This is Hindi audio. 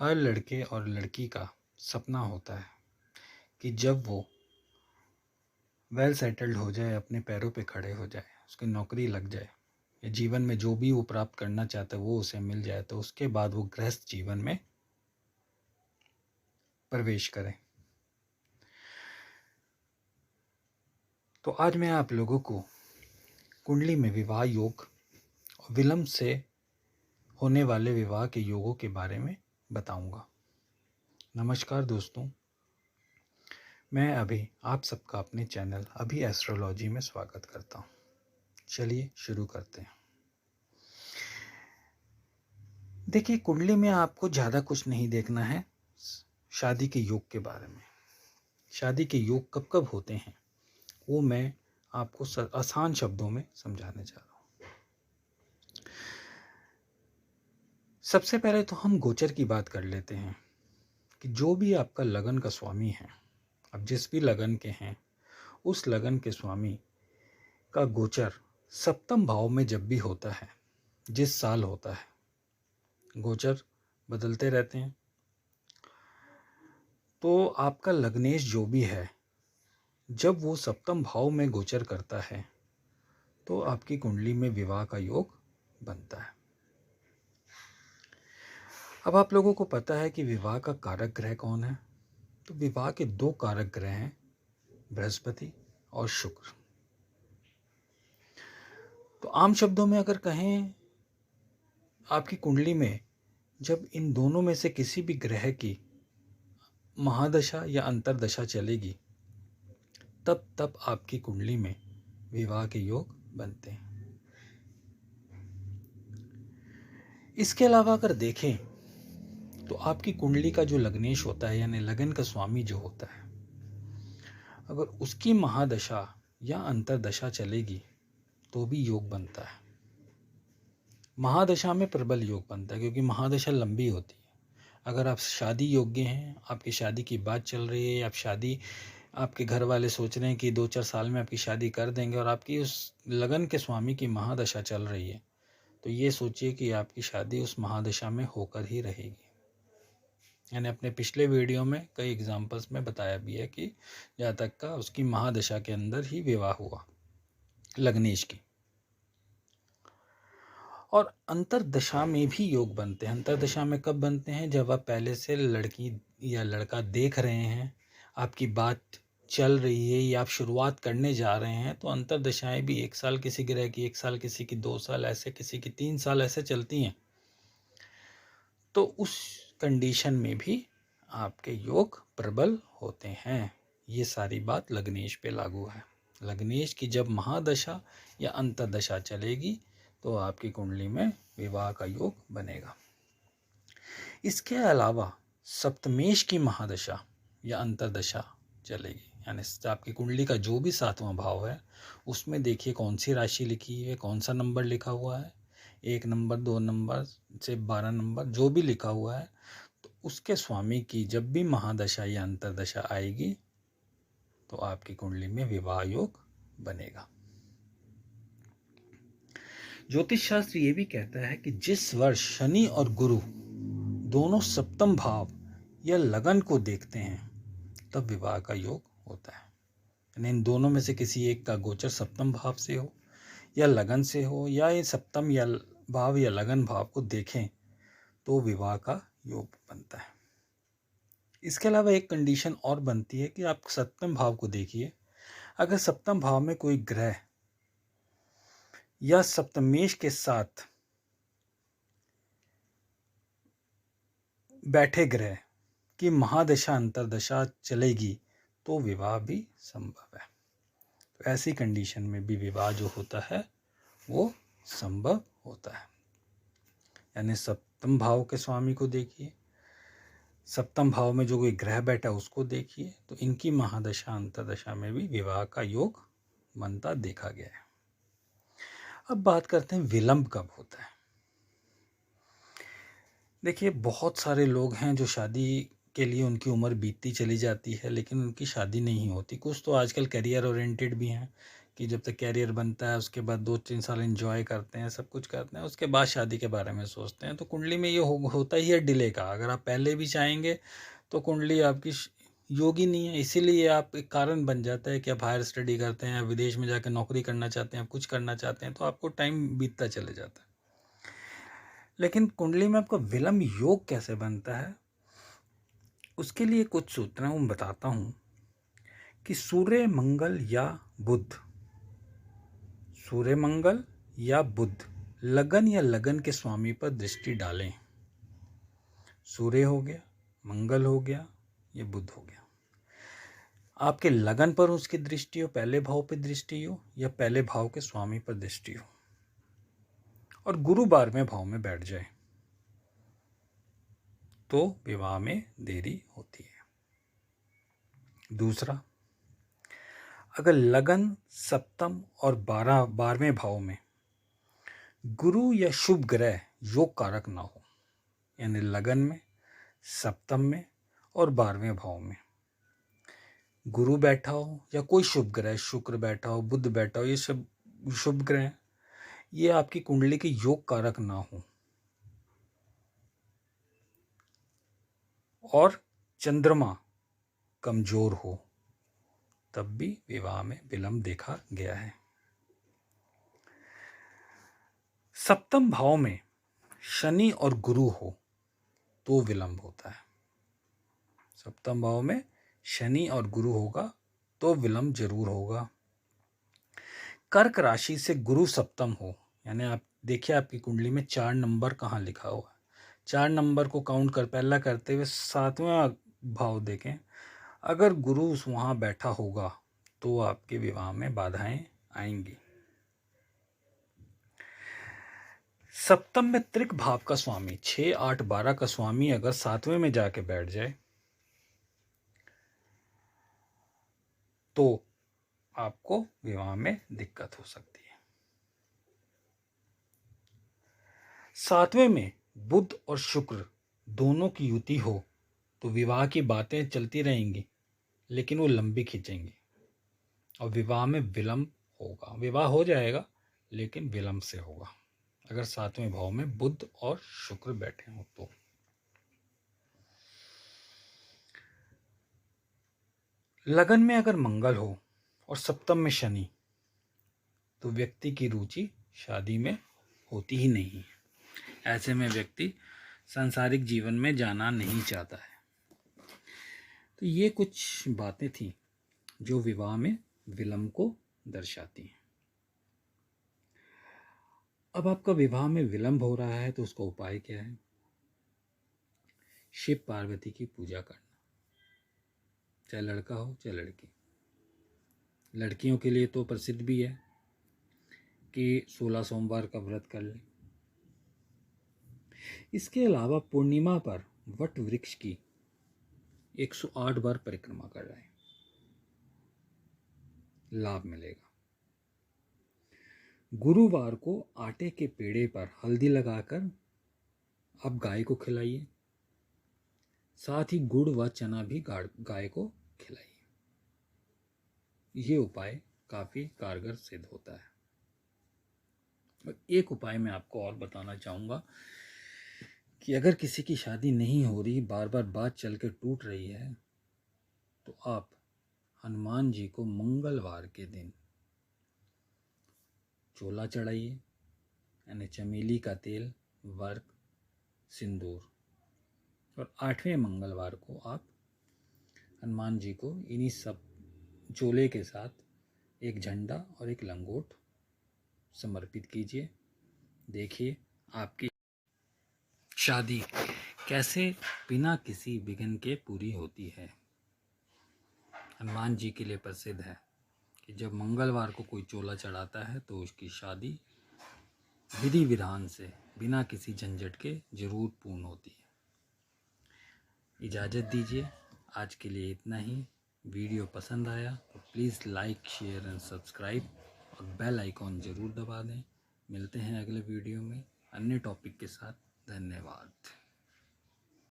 हर लड़के और लड़की का सपना होता है कि जब वो वेल सेटल्ड हो जाए, अपने पैरों पे खड़े हो जाए, उसकी नौकरी लग जाए या जीवन में जो भी वो प्राप्त करना चाहता है वो उसे मिल जाए, तो उसके बाद वो गृहस्थ जीवन में प्रवेश करें। तो आज मैं आप लोगों को कुंडली में विवाह योग और विलंब से होने वाले विवाह के योगों के बारे में बताऊंगा। नमस्कार दोस्तों, मैं अभी आप सबका अपने चैनल अभी एस्ट्रोलॉजी में स्वागत करता हूँ। चलिए शुरू करते हैं। देखिए, कुंडली में आपको ज़्यादा कुछ नहीं देखना है शादी के योग के बारे में। शादी के योग कब कब होते हैं वो मैं आपको आसान शब्दों में समझाने जा रहा हूँ। सबसे पहले तो हम गोचर की बात कर लेते हैं कि जो भी आपका लगन का स्वामी है, अब जिस भी लगन के हैं, उस लगन के स्वामी का गोचर सप्तम भाव में जब भी होता है, जिस साल होता है, गोचर बदलते रहते हैं, तो आपका लग्नेश जो भी है, जब वो सप्तम भाव में गोचर करता है तो आपकी कुंडली में विवाह का योग बनता है। अब आप लोगों को पता है कि विवाह का कारक ग्रह कौन है। तो विवाह के दो कारक ग्रह हैं, बृहस्पति और शुक्र। तो आम शब्दों में अगर कहें, आपकी कुंडली में जब इन दोनों में से किसी भी ग्रह की महादशा या अंतरदशा चलेगी, तब तब आपकी कुंडली में विवाह के योग बनते हैं। इसके अलावा अगर देखें तो आपकी कुंडली का जो लग्नेश होता है, यानी लगन का स्वामी जो होता है, अगर उसकी महादशा या अंतरदशा चलेगी तो भी योग बनता है। महादशा में प्रबल योग बनता है, क्योंकि महादशा लंबी होती है। अगर आप शादी योग्य हैं, आपकी शादी की बात चल रही है, आपके घर वाले सोच रहे हैं कि 2-4 साल में आपकी शादी कर देंगे, और आपकी उस लगन के स्वामी की महादशा चल रही है, तो ये सोचिए कि आपकी शादी उस महादशा में होकर ही रहेगी। यानी अपने पिछले वीडियो में कई एग्जाम्पल्स में बताया भी है कि जातक का उसकी महादशा के अंदर ही विवाह हुआ लग्नेश की। और अंतरदशा में भी योग बनते हैं। अंतरदशा में कब बनते हैं? जब आप पहले से लड़की या लड़का देख रहे हैं, आपकी बात चल रही है या आप शुरुआत करने जा रहे हैं, तो अंतरदशाएं भी 1 साल किसी ग्रह की, 1 साल किसी की, 2 साल ऐसे, किसी की 3 साल ऐसे चलती हैं। तो उस कंडीशन में भी आपके योग प्रबल होते हैं। ये सारी बात लग्नेश पे लागू है। लग्नेश की जब महादशा या अंतरदशा चलेगी तो आपकी कुंडली में विवाह का योग बनेगा। इसके अलावा सप्तमेश की महादशा या अंतरदशा चलेगी, यानी आपकी कुंडली का जो भी 7वां भाव है, उसमें देखिए कौन सी राशि लिखी है, कौन सा नंबर लिखा हुआ है, 1 नंबर, 2 नंबर से 12 नंबर जो भी लिखा हुआ है, तो उसके स्वामी की जब भी महादशा या अंतरदशा आएगी तो आपकी कुंडली में विवाह योग बनेगा। ज्योतिष शास्त्र ये भी कहता है कि जिस वर्ष शनि और गुरु दोनों सप्तम भाव या लगन को देखते हैं, तब विवाह का योग होता है। यानी इन दोनों में से किसी एक का गोचर सप्तम भाव से हो या लगन से हो, या ये सप्तम या भाव या लगन भाव को देखें तो विवाह का योग बनता है। इसके अलावा एक कंडीशन और बनती है कि आप सप्तम भाव को देखिए। अगर सप्तम भाव में कोई ग्रह या सप्तमेश के साथ बैठे ग्रह की महादशा अंतरदशा चलेगी तो विवाह भी संभव है। तो ऐसी कंडीशन में भी विवाह जो होता है वो संभव होता है। यानी सप्तम भाव के स्वामी को देखिए, सप्तम भाव में जो कोई ग्रह बैठा उसको देखिए, तो इनकी महादशा अंतरदशा में भी विवाह का योग बनता देखा गया है। अब बात करते हैं विलंब कब होता है। देखिए, बहुत सारे लोग हैं जो शादी के लिए उनकी उम्र बीतती चली जाती है लेकिन उनकी शादी नहीं होती। कुछ तो आजकल करियर ओरिएंटेड भी हैं कि जब तक कैरियर बनता है उसके बाद 2-3 साल एंजॉय करते हैं, सब कुछ करते हैं, उसके बाद शादी के बारे में सोचते हैं। तो कुंडली में ये होता ही है डिले का। अगर आप पहले भी चाहेंगे तो कुंडली आपकी योगी नहीं है, इसीलिए आप एक कारण बन जाता है कि आप हायर स्टडी करते हैं, विदेश में जाकर नौकरी करना चाहते हैं, कुछ करना चाहते हैं, तो आपको टाइम बीतता चले जाता है। लेकिन कुंडली में आपका विलंब योग कैसे बनता है, उसके लिए कुछ सूचनाएं मैं बताता हूं कि सूर्य मंगल या बुध, सूर्य मंगल या बुध लगन या लगन के स्वामी पर दृष्टि डालें। सूर्य हो गया, मंगल हो गया, ये बुध हो गया। आपके लगन पर उसकी दृष्टि हो, पहले भाव पर दृष्टि हो या पहले भाव के स्वामी पर दृष्टि हो, और गुरु 12वें भाव में बैठ जाए तो विवाह में देरी होती है। दूसरा, अगर लगन सप्तम और 12वें भाव में गुरु या शुभ ग्रह योग कारक ना हो, यानी लगन में, सप्तम में और 12वें भाव में गुरु बैठा हो या कोई शुभ ग्रह, शुक्र बैठा हो, बुध बैठा हो, ये सब शुभ ग्रह, ये आपकी कुंडली के योग कारक ना हो, और चंद्रमा कमजोर हो, तब भी विवाह में विलंब देखा गया है। सप्तम भाव में शनि और गुरु हो तो विलंब होता है। सप्तम भाव में शनि और गुरु होगा तो विलंब जरूर होगा। कर्क राशि से गुरु सप्तम हो, यानी आप देखिए आपकी कुंडली में 4 नंबर कहाँ लिखा हुआ है, 4 नंबर को काउंट कर पहला करते हुए 7वां भाव देखें, अगर गुरु वहां बैठा होगा तो आपके विवाह में बाधाएं आएंगी। सप्तम में त्रिक भाव का स्वामी 6, 8, 12 का स्वामी अगर 7वें में जाके बैठ जाए तो आपको विवाह में दिक्कत हो सकती है। 7वें में बुध और शुक्र दोनों की युति हो तो विवाह की बातें चलती रहेंगी, लेकिन वो लंबी खींचेंगी और विवाह में विलंब होगा। विवाह हो जाएगा लेकिन विलंब से होगा अगर 7वें भाव में बुध और शुक्र बैठे हो तो। लगन में अगर मंगल हो और सप्तम में शनि, तो व्यक्ति की रुचि शादी में होती ही नहीं है। ऐसे में व्यक्ति सांसारिक जीवन में जाना नहीं चाहता है। तो ये कुछ बातें थी जो विवाह में विलंब को दर्शाती हैं। अब आपका विवाह में विलंब हो रहा है तो उसका उपाय क्या है? शिव पार्वती की पूजा करना, चाहे लड़का हो चाहे लड़की। लड़कियों के लिए तो प्रसिद्ध भी है कि 16 सोमवार का व्रत कर लें। इसके अलावा पूर्णिमा पर वट वृक्ष की 108 बार परिक्रमा कर रहे हैं, लाभ मिलेगा। गुरुवार को आटे के पेड़े पर हल्दी लगाकर आप गाय को खिलाइए, साथ ही गुड़ व चना भी गाय को खिलाइए। ये उपाय काफी कारगर सिद्ध होता है। और एक उपाय मैं आपको और बताना चाहूँगा कि अगर किसी की शादी नहीं हो रही, बार बार बात चल के टूट रही है, तो आप हनुमान जी को मंगलवार के दिन चोला चढ़ाइए, यानी चमेली का तेल, वर्क, सिंदूर, और 8वें मंगलवार को आप हनुमान जी को इन्हीं सब चोले के साथ एक झंडा और एक लंगोट समर्पित कीजिए। देखिए आपकी शादी कैसे बिना किसी विघ्न के पूरी होती है। हनुमान जी के लिए प्रसिद्ध है कि जब मंगलवार को कोई चोला चढ़ाता है तो उसकी शादी विधि विधान से बिना किसी झंझट के जरूर पूर्ण होती है। इजाज़त दीजिए, आज के लिए इतना ही। वीडियो पसंद आया तो please like, share and subscribe और बेल आइकॉन ज़रूर दबा दें। मिलते हैं अगले वीडियो में अन्य टॉपिक के साथ। धन्यवाद।